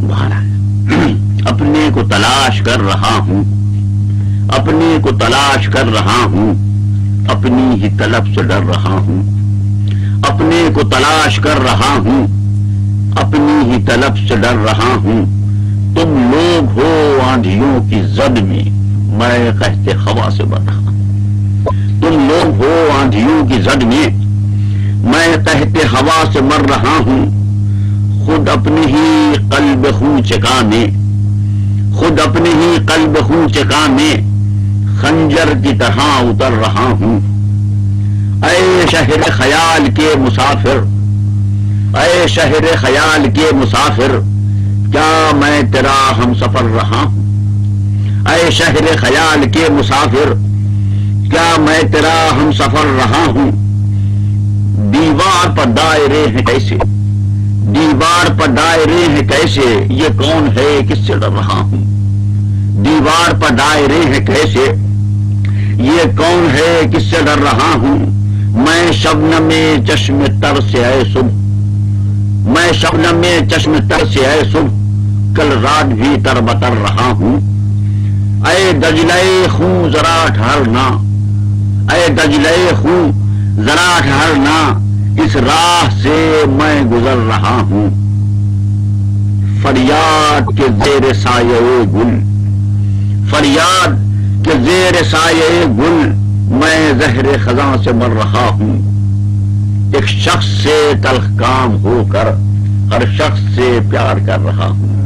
تمہارا ہے۔ اپنے کو تلاش کر رہا ہوں، اپنے کو تلاش کر رہا ہوں، اپنی ہی طلب سے ڈر رہا ہوں، اپنے کو تلاش کر رہا ہوں، اپنی ہی طلب سے ڈر رہا ہوں۔ تم لوگ ہو آندھیوں کی زد میں، میں قحط ہوا سے مر رہا ہوں۔ تم لوگ ہو آندھیوں کی زد میں، میں قحط ہوا سے مر رہا ہوں۔ خود اپنے ہی قلب خوں چکا میں، خود اپنے ہی قلب خوں چکا میں خنجر کی طرح اتر رہا ہوں۔ اے شہر خیال کے مسافر، اے شہر خیال کے مسافر، کیا میں تیرا ہم سفر رہا ہوں؟ اے شہر خیال کے مسافر، کیا میں تیرا ہم سفر رہا ہوں؟ دیوار پر دائرے ہیں کیسے، دیوار پر دائرے ہیں کیسے، یہ کون ہے کس سے ڈر رہا ہوں؟ دیوار پر دائرے ہیں کیسے، یہ کون ہے کس سے ڈر رہا ہوں؟ میں شبنم چشم تر سے اے صبح، میں شبنم چشم تر سے اے صبح، کل رات بھی تر بتر رہا ہوں۔ اے دجلے خوں ذرا ٹھہرنا، اے دجلے خوں ذرا ٹھہرنا، اس راہ سے میں گزر رہا ہوں۔ فریاد کے زیر سایہ گل، فریاد کے زیر سایہ گل، میں زہر خزاں سے مر رہا ہوں۔ ایک شخص سے تلخ کام ہو کر ہر شخص سے پیار کر رہا ہوں۔